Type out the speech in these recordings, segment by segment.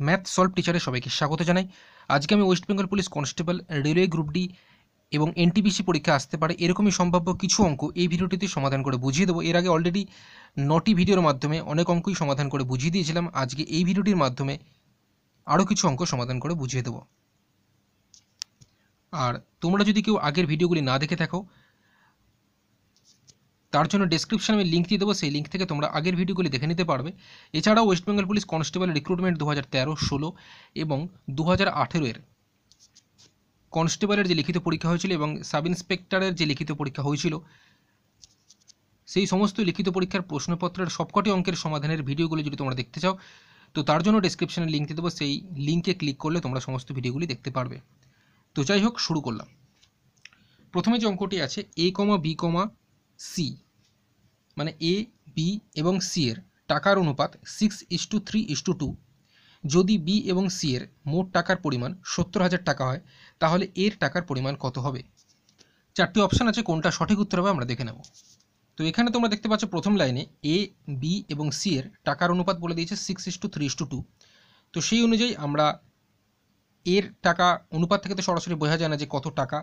Math solve টিচারে সবাইকে স্বাগত জানাই। আজকে আমি West Bengal police constable, railway group D এবং এনটিপিসি পরীক্ষা আসতে পারে এরকমই সম্ভাব্য কিছু অঙ্ক এই ভিডিওটিতে সমাধান করে বুঝিয়ে দেবো। এর আগে অলরেডি 9টি ভিডিওর মাধ্যমে অনেক অঙ্কই সমাধান করে বুঝিয়ে দিয়েছিলাম। আজকে এই ভিডিওটির মাধ্যমে আরও কিছু অঙ্ক সমাধান করে বুঝিয়ে দেবো। আর তোমরা যদি কেউ আগের ভিডিওগুলি না দেখে থাকো, তার জন্য ডেসক্রিপশনে আমি লিঙ্ক দিয়ে দেবো, সেই লিঙ্ক থেকে তোমরা আগের ভিডিওগুলি দেখে নিতে পারবে। এছাড়াও West Bengal police constable recruitment 2013, 16 এবং 2018 কনস্টেবলের যে লিখিত পরীক্ষা হয়েছিল এবং সাব ইন্সপেক্টরের যে লিখিত পরীক্ষা হয়েছিল, সেই সমস্ত লিখিত পরীক্ষার প্রশ্নপত্রের সবকটি অঙ্কের সমাধানের ভিডিওগুলি যদি তোমরা দেখতে চাও, তো তার জন্য ডেসক্রিপশনে লিঙ্ক দিয়ে দেবো, সেই লিঙ্কে ক্লিক করলে তোমরা সমস্ত ভিডিওগুলি দেখতে পারবে। তো যাই হোক, শুরু করলাম। প্রথমে যে অঙ্কটি আছে এ কমা বি কমা সি, মানে এ বি এবং সি এর টাকার অনুপাত 6:3:2। যদি বি এবং সি এর মোট টাকার পরিমাণ 70,000 টাকা হয়, তাহলে এর টাকার পরিমাণ কত হবে? চারটি অপশান আছে, কোনটা সঠিক উত্তর হবে আমরা দেখে নেব। তো এখানে তোমরা দেখতে পাচ্ছ প্রথম লাইনে এ বি এবং সি এর টাকার অনুপাত বলে দিয়েছে 6:3:2। তো সেই অনুযায়ী আমরা এর টাকা অনুপাত থেকে তো সরাসরি বোঝা যায় না যে কত টাকা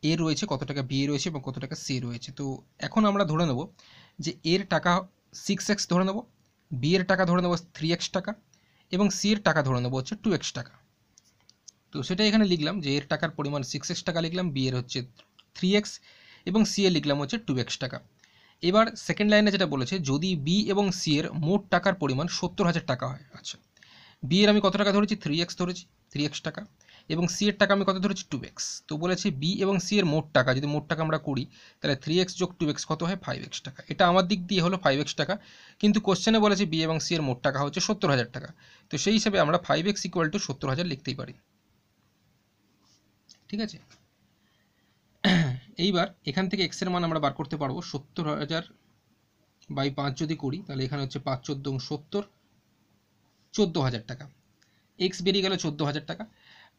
এ রয়েছে, কত টাকা বি রয়েছে এবং কত টাকা সি রয়েছে। তো এখন আমরা ধরে নেব যে এর টাকা 6x ধরে নেব, বি এর টাকা ধরে নেব 3x টাকা এবং সি এর টাকা ধরে নেব হচ্ছে 2x টাকা। তো সেটা এখানে লিখলাম যে এর টাকার পরিমাণ 6x টাকা লিখলাম, বি এর হচ্ছে 3x এবং সি এর লিখলাম হচ্ছে 2x টাকা। এবার সেকেন্ড লাইনে যেটা বলেছে যদি বি এবং সি এর মোট টাকার পরিমাণ 70,000 টাকা হয়। আচ্ছা, বি এর আমি কত টাকা ধরেছি? 3x ধরেছি, 3x টাকা, এবং সি এর টাকা আমি কত ধরেছি? 2x। তো বলেছি বি এবং সি এর মোট টাকা, যদি মোট টাকা আমরা করি তাহলে 3x যোগ 2x কত হয়? 5x টাকা। এটা আমার দিক দিয়ে হলো 5x টাকা, কিন্তু কোশ্চেনে বলেছে বি এবং সি এর মোট টাকা হচ্ছে 70,000 টাকা। তো সেই হিসেবে আমরা 5x = 70,000 লিখতেই পারি। ঠিক আছে, এইবার এখান থেকে x এর মান আমরা বার করতে পারবো। 70,000 বাই 5 যদি করি তাহলে এখানে হচ্ছে 5 14 70, 14,000 টাকা। x বেরিয়ে গেল 14,000 টাকা।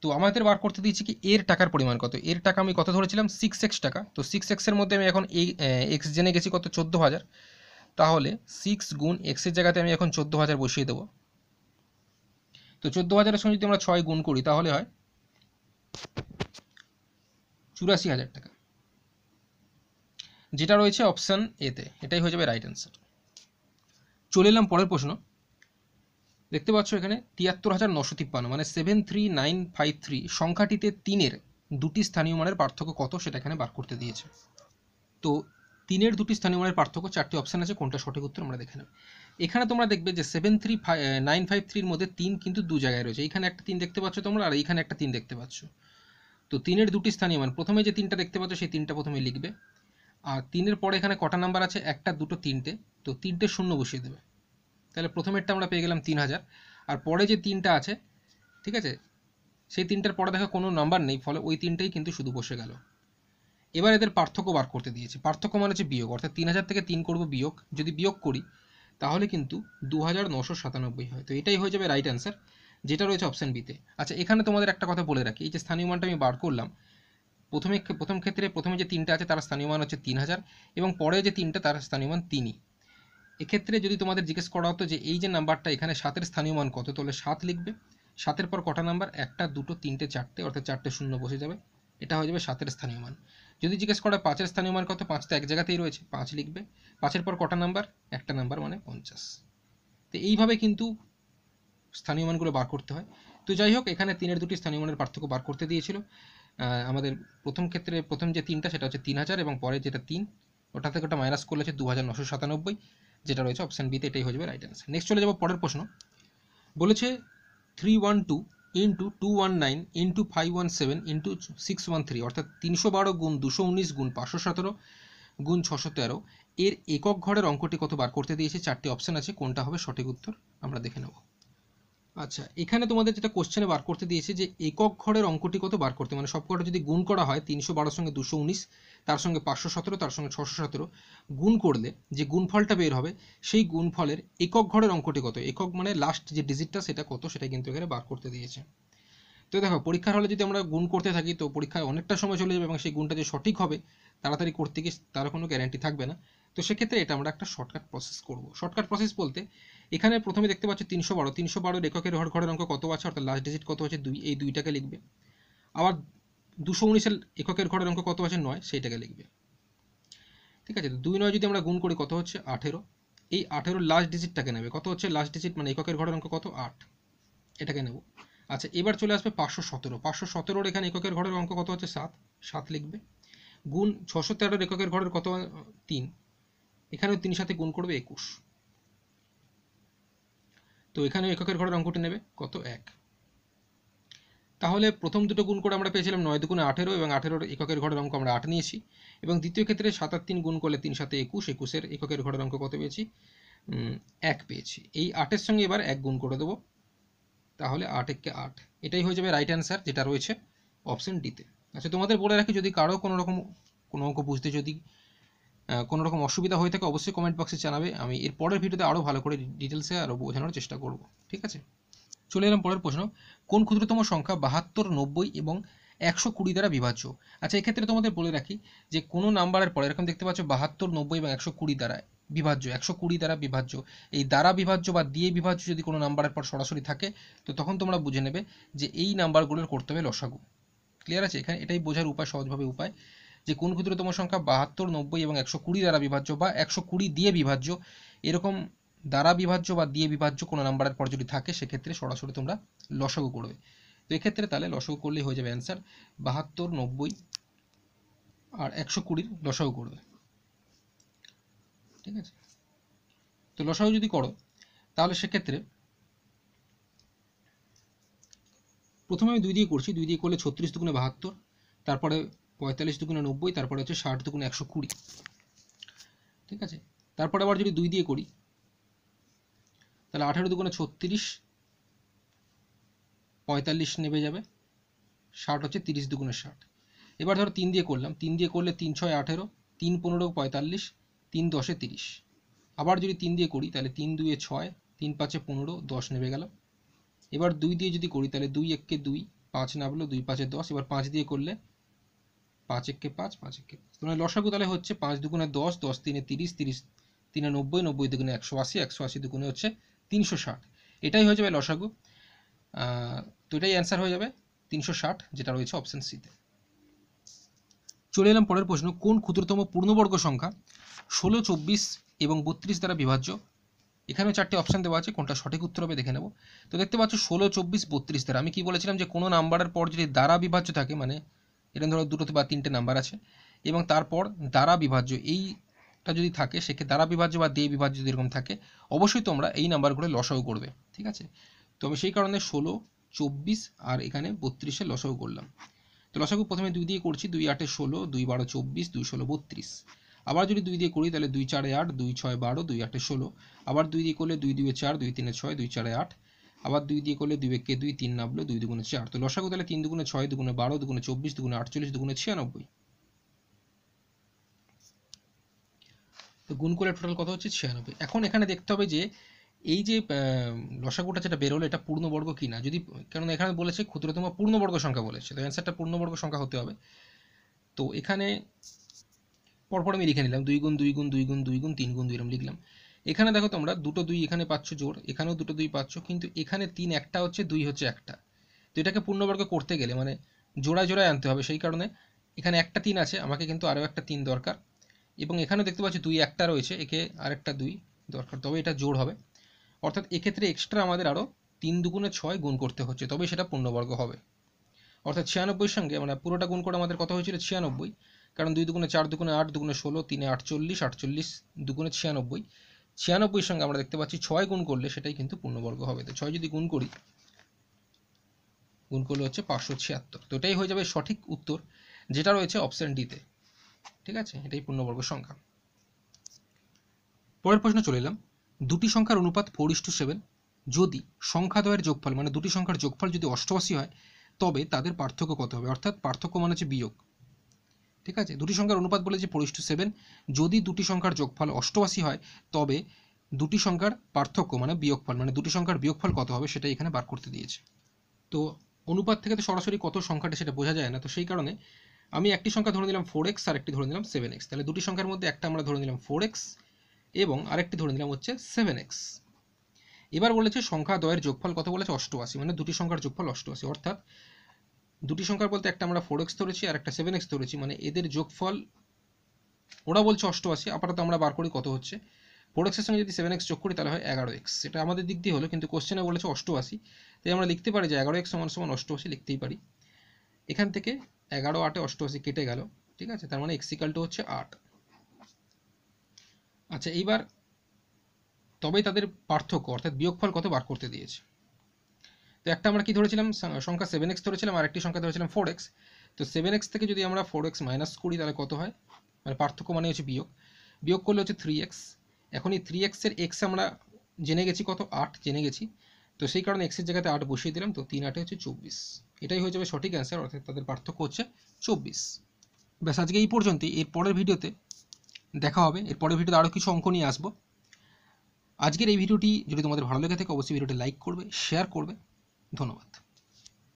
তো আমাদের বার করতে দিয়েছি কি এর টাকার পরিমাণ কত। এর টাকা আমি কত ধরেছিলাম? 6x টাকা। তো 6x এর মধ্যে আমি এখন এই x জেনে গেছি কত? 14,000। তাহলে 6 গুণ x এর জায়গাতে আমি এখন 14,000 বসিয়ে দেবো। তো 14,000 সঙ্গে যদি আমরা 6 গুণ করি তাহলে হয় 84,000 টাকা, যেটা রয়েছে অপশান এতে। এটাই হয়ে যাবে রাইট অ্যান্সার। চলে এলাম পরের প্রশ্ন। দেখতে পাচ্ছ এখানে 73,953 মানে 73953 সংখ্যাটিতে 3-এর দুটি স্থানীয় মানের পার্থক্য কত সেটা এখানে বার করতে দিয়েছে। তো 3-এর দুটি স্থানীয় মানের পার্থক্য, চারটি অপশান আছে, কোনটা সঠিক উত্তর আমরা দেখে নেব। এখানে তোমরা দেখবে যে 73953 মধ্যে 3 কিন্তু দু জায়গায় রয়েছে। এখানে একটা 3 দেখতে পাচ্ছ তোমরা, আর এইখানে একটা 3 দেখতে পাচ্ছ। তো 3-এর দুটি স্থানীয় মান, প্রথমে যে 3টা দেখতে পাচ্ছ সেই 3টা প্রথমে লিখবে। আর 3-এর পরে এখানে কটা নাম্বার আছে? 1, 2, 3টে। তো 3টে শূন্য বসিয়ে দেবে। তাহলে প্রথমেরটা আমরা পেয়ে গেলাম 3,000। আর পরে যে 3টা আছে, ঠিক আছে, সেই 3টার পরে দেখো কোনো নাম্বার নেই, ফলে ওই 3টাই কিন্তু শুধু বসে গেল। এবার এদের পার্থক্য বার করতে দিয়েছে। পার্থক্য মানে হচ্ছে বিয়োগ, অর্থাৎ 3,000 থেকে 3 করব বিয়োগ। যদি বিয়োগ করি তাহলে কিন্তু 2,997 হয়। তো এটাই হয়ে যাবে রাইট অ্যান্সার, যেটা রয়েছে অপশান বিতে। আচ্ছা, এখানে তোমাদের একটা কথা বলে রাখি, এই যে স্থানীয় মানটা আমি বার করলাম, প্রথম ক্ষেত্রে প্রথমে যে 3টা আছে তার স্থানীয় মান হচ্ছে 3,000 এবং পরে যে 3টা তার স্থানীয় মান 3ই। এক্ষেত্রে যদি তোমাদের জিজ্ঞেস করা হতো যে এই যে নাম্বারটা এখানে 7-এর স্থানীয় মান কত, তাহলে 7 লিখবে। 7-এর পর কটা নাম্বার? 1, 2, 3, 4টে, অর্থাৎ 4টে শূন্য বসে যাবে। এটা হয়ে যাবে 7-এর স্থানীয় মান। যদি জিজ্ঞেস করা 5-এর স্থানীয় মান কত, 5 তো এক জায়গাতেই রয়েছে, 5 লিখবে। 5-এর পর কটা নাম্বার? একটা নাম্বার, মানে 50। তো এইভাবে কিন্তু স্থানীয় মানগুলো বার করতে হয়। তো যাই হোক, এখানে 3-এর দুটি স্থানীয় মানের পার্থক্য বার করতে দিয়েছিল। আমাদের প্রথম ক্ষেত্রে প্রথম যে 3টা সেটা হচ্ছে 3,000 এবং পরে যেটা 3, ওটা থেকে ওটা মাইনাস করলে হচ্ছে 2,997, যেটা রয়েছে অপশান বিতে। এটাই হয়ে যাবে রাইট অ্যান্সার। নেক্সট চলে যাবো পরের প্রশ্ন। বলেছে 312 ইন্টু 219 ইন্টু 517 ইন্টু 613, অর্থাৎ 312 গুণ 219 গুণ 517 গুণ 613 এর একক ঘরের অঙ্কটি কত বার করতে দিয়েছে। চারটি অপশান আছে, কোনটা হবে সঠিক উত্তর আমরা দেখে নেব। আচ্ছা, এখানে তোমাদের যেটা কোশ্চেনে বার করতে দিয়েছে যে একক ঘরের অঙ্কটি কত বার করতে, মানে সবকটা যদি গুণ করা হয় 312 সঙ্গে 219, তার সঙ্গে 517, তার সঙ্গে 617 গুণ করলে যে গুণফলটা বের হবে, সেই গুণফলের একক ঘরের অঙ্কটি কত, একক মানে লাস্ট যে ডিজিটটা সেটা কত, সেটা কিন্তু এখানে বার করতে দিয়েছে। তো দেখো, পরীক্ষার হলে যদি আমরা গুণ করতে থাকি তো পরীক্ষায় অনেকটা সময় চলে যাবে এবং সেই গুণটা যে সঠিক হবে তাড়াতাড়ি করতে গিয়ে তার কোনো গ্যারান্টি থাকবে না। তো তো সেক্ষেত্রে এটা আমরা একটা শর্টকাট প্রসেস করব। শর্টকাট প্রসেস বলতে এখানে প্রথমে দেখতে পাচ্ছ 312 এককের ঘরের অঙ্ক কত আছে, অর্থাৎ লাস্ট ডিজিট কত আছে 2, এই 2টাকে লিখবে। আবার 219 এককের ঘরের অঙ্ক কত আছে 9, সেইটাকে লিখবে। ঠিক আছে, তো 2 9 যদি আমরা গুণ করি কত হচ্ছে 18, এই 18 লাস্ট ডিজিটটাকে নেবে, কত হচ্ছে লাস্ট ডিজিট মানে এককের ঘরের অঙ্ক কত 8, এটাকে নেব। আচ্ছা, এবার চলে আসবে 517 এখানে এককের ঘরের অঙ্ক কত হচ্ছে 7 লিখবে, গুণ 613 এককের ঘরের কত 3, এখানেও 3 সাথে গুণ করবে 21, তো এখানে এককের ঘরের অঙ্কটি নেবে কত 1। তাহলে প্রথম দুটো গুণ করে আমরা পেয়েছিলাম 9 দুগুণে 18 এবং 18 এককের ঘরের অঙ্ক আমরা 8 নিয়েছি, এবং দ্বিতীয় ক্ষেত্রে 7 আর 3 গুণ করলে 3 সাথে 21, 21-এর এককের ঘরের অঙ্ক কত পেয়েছি 1 পেয়েছি। এই 8-এর সঙ্গে এবার 1 গুণ করে দেবো, তাহলে 8 1 8, এটাই হয়ে যাবে রাইট অ্যান্সার, যেটা রয়েছে অপশন ডিতে। আচ্ছা, তোমাদের বলে রাখি যদি কারো কোনো অঙ্ক বুঝতে যদি কোনো রকম অসুবিধা হয়ে থাকে অবশ্যই কমেন্ট বক্সে জানাবে, আমি এর পরের ভিডিওতে আরও ভালো করে ডিটেলসে আরও বোঝানোর চেষ্টা করব। ঠিক আছে, চলে এলাম পরের প্রশ্ন, কোন ক্ষুদ্রতম সংখ্যা 72, 90 এবং 120 দ্বারা বিভাজ্য? আচ্ছা, এক্ষেত্রে তোমাদের বলে রাখি যে কোনো নাম্বারের পরে এরকম দেখতে পাচ্ছ 72, 90 এবং 120 দ্বারা বিভাজ্য, 120 দ্বারা বিভাজ্য, এই দ্বারা বিভাজ্য বা দিয়ে বিভাজ্য যদি কোনো নাম্বারের পর সরাসরি থাকে তো তখন তোমরা বুঝে নেবে যে এই নাম্বারগুলোর করতে হবে লসাগু। ক্লিয়ার আছে? এখানে এটাই বোঝার উপায়, সহজভাবে উপায়, যে কোন ক্ষুদ্রতম সংখ্যা 72, 90 এবং 120 দ্বারা বিভাজ্য বা 120 দিয়ে বিভাজ্য, এরকম দ্বারা বিভাজ্য বা দিয়ে বিভাজ্য কোনো নাম্বারের পর যদি থাকে সেক্ষেত্রে সরাসরি তোমরা লসাগু করবে। তো এক্ষেত্রে তাহলে লসাগু করলেই হয়ে যাবে অ্যান্সার 72, 90 আর 120 লসাগু করবে। ঠিক আছে, তো লসাগু যদি করো তাহলে সেক্ষেত্রে প্রথমে আমি 2 দিয়ে করছি, 2 দিয়ে করলে 36 দুগুণে 72, তারপরে 45 দুগুণে 90, তারপরে হচ্ছে 60 দুগুণে 120। ঠিক আছে, তারপরে আবার যদি 2 দিয়ে করি তাহলে 18 দুগুণে 36, 45 নেমে যাবে, 60 হচ্ছে 30 দুগুণে 60। এবার ধরো 3 দিয়ে করলাম, 3 দিয়ে করলে 3 6 18, 3 15 45, 3 10 30। আবার যদি 3 দিয়ে করি তাহলে 3 2 6, 3 5 15, 10 নেমে গেল। এবার 2 দিয়ে যদি করি তাহলে 2 1 2, 5 নামলো, 2 5 10। এবার 5 দিয়ে করলে 5 1 5, 5 1 5, মানে লসাগু তাহলে হচ্ছে 5 দুগুণে 10, 10 3 30, 30 3 90, 90 দুগুণে 180, 180 দুগুণে হচ্ছে 360, এটাই হয়ে যাবে লসাগু। তো এটাই অ্যান্সার হয়ে যাবে 360, যেটা রয়েছে অপশন সিতে। চলে এলাম পরের প্রশ্ন, কোন ক্ষুদ্রতম পূর্ণবর্গ সংখ্যা 16, 24 এবং 32 দ্বারা বিভাজ্য? এখানেও 4টে অপশন দেওয়া আছে, কোনটা সঠিক উত্তর হবে দেখে নেব। তো দেখতে পাচ্ছ 16, 24, 32 দ্বারা, আমি কি বলেছিলাম যে কোনো নাম্বারের পর যদি দ্বারা বিভাজ্য থাকে, মানে এরকম ধরো 2টো বা 3টে নাম্বার আছে এবং তারপর দ্বারা বিভাজ্য এইটা যদি থাকে, সেক্ষেত্রে দ্বারা বিভাজ্য বা দিয়ে বিভাজ্য যদি এরকম থাকে অবশ্যই তোমরা এই নাম্বারগুলো লসাগু করবে। ঠিক আছে, তো আমি সেই কারণে 16, 24 আর এখানে 32-এ লসাগু করলাম। তো লসাগু প্রথমে 2 দিয়ে করছি, 2 8 16, 2 12 24, 2 16 32। আবার যদি 2 দিয়ে করি তাহলে 2 4 8, 2 6 12, 2 8 16। আবার 2 দিয়ে করলে 2 2 4, 2 3 6, 2 4 8। আবার 2 দিয়ে করলে 2 1 2, 3 নামলো, 2 দুগুণে 4। তো লসাগু তাহলে 3 দুগুণে 6, দুগুণে 12, দুগুণে 24, দুগুণে 48, দুগুণে 96। তো গুণ করে টোটাল কত হচ্ছে 96। এখন এখানে দেখতে হবে যে এই যে লসাগুটা যেটা বেরোলো এটা পূর্ণবর্গ কিনা, যদি, কারণ এখানে বলেছে ক্ষুদ্রতম পূর্ণবর্গ সংখ্যা বলেছে, তো অ্যান্সারটা পূর্ণবর্গ সংখ্যা হতে হবে। তো এখানে পরপর আমি লিখে নিলাম 2 গুণ 2 গুণ 2 গুণ 2 গুণ 3 গুণ 2 এরকম লিখলাম। এখানে দেখো তোমরা 2টো 2 এখানে পাচ্ছ জোর, এখানেও 2টো 2 পাচ্ছ, কিন্তু এখানে 3 একটা হচ্ছে, 2 হচ্ছে একটা। তো এটাকে পূর্ণবর্গ করতে গেলে মানে জোড়ায় জোড়ায় আনতে হবে, সেই কারণে এখানে একটা 3 আছে, আমাকে কিন্তু আরও একটা 3 দরকার, এবং এখানেও দেখতে পাচ্ছি 2 একটা রয়েছে, একে আরেকটা 2 দরকার, তবে এটা জোড় হবে। অর্থাৎ এক্ষেত্রে এক্সট্রা আমাদের আরও 3 দুগুণে 6 গুণ করতে হচ্ছে, তবে সেটা পূর্ণবর্গ হবে। অর্থাৎ 96-র সঙ্গে মানে পুরোটা গুণ করে আমাদের কত হয়েছিল 96, কারণ 2 দুগুণে 4, দুগুণে 8, দুগুণে 16, 3 48, 48 দুগুণে 96। 96-র সঙ্গে আমরা দেখতে পাচ্ছি 6 গুণ করলে সেটাই কিন্তু পূর্ণবর্গ হবে। তো 6 যদি গুণ করি, গুণ করলে হচ্ছে 576। তো এটাই হয়ে যাবে সঠিক উত্তর, যেটা রয়েছে অপশন ডিতে। ঠিক আছে, এটাই পূর্ণবর্গ সংখ্যা। পরের প্রশ্ন চলে এলাম, দুটি সংখ্যার অনুপাত 4:7 যদি সংখ্যাদ্বয়ের যোগফল মানে দুটি সংখ্যার যোগফল যদি 88 হয় তবে তাদের পার্থক্য কত হবে? অর্থাৎ পার্থক্য মানে হচ্ছে বিয়োগ। ঠিক আছে, দুটি সংখ্যার অনুপাত বলেছে 4:7, যদি দুটি সংখ্যার যোগফল 88 হয় তবে দুটি সংখ্যার পার্থক্য মানে বিয়োগফল, মানে দুটি সংখ্যার বিয়োগফল কত হবে সেটাই এখানে বার করতে দিয়েছে। তো অনুপাত থেকে তো সরাসরি কত সংখ্যাটা সেটা বোঝা যায় না, তো সেই কারণে আমি একটি সংখ্যা ধরে নিলাম 4x আর একটি ধরে নিলাম 7x, তাহলে দুটি সংখ্যার মধ্যে একটা আমরা ধরে নিলাম 4x এবং আরেকটি ধরে নিলাম হচ্ছে 7x। এবার বলেছে সংখ্যা দ্বয়ের যোগফল কত বলেছে 88, মানে দুটি সংখ্যার যোগফল 88, অর্থাৎ দুটি সংখ্যার বলতে একটা আমরা 4x ধরেছি আর একটা 7x ধরেছি, মানে এদের যোগফল ওরা বলছে 88, আপাতত আমরা বার করি কত হচ্ছে। 4x এর সঙ্গে যদি 7x যোগ করি তাহলে হয় 11x, সেটা আমাদের দিক দিয়ে হলো, কিন্তু কোশ্চেনে বলেছে 88, তাই আমরা লিখতে পারি যে 11x সমান সমান 88 লিখতেই পারি। এখান থেকে 11 8 88 কেটে গেল, ঠিক আছে, তার মানে x ইকাল টু হচ্ছে 8। আচ্ছা, এইবার তবেই তাদের পার্থক্য অর্থাৎ বিয়োগফল কত বার করতে দিয়েছে। তো একটা আমরা কি ধরেছিলাম, সংখ্যা 7x ধরেছিলাম আর একটি সংখ্যা ধরেছিলাম 4x। তো 7x থেকে যদি আমরা 4x মাইনাস করি তাহলে কত হয়, মানে পার্থক্য মানে হচ্ছে বিয়োগ করলে হচ্ছে 3x। এখন এই 3x এর x আমরা জেনে গেছি কত, 8 জেনে গেছি, তো সেই কারণে x এর জায়গাতে 8 বসিয়ে দিলাম, তো 3 8 হচ্ছে 24, এটাই হয়ে যাবে সঠিক অ্যান্সার, অর্থাৎ তাদের পার্থক্য হচ্ছে 24। ব্যাস, আজকে এই পর্যন্তই। এর পরের ভিডিওতে দেখা হবে, এর পরের ভিডিওতে আরও কিছু অঙ্ক নিয়ে আসবো। আজকের এই ভিডিওটি যদি তোমাদের ভালো লেগে থাকে অবশ্যই ভিডিওটি লাইক করবে, শেয়ার করবে। ধন্যবাদ।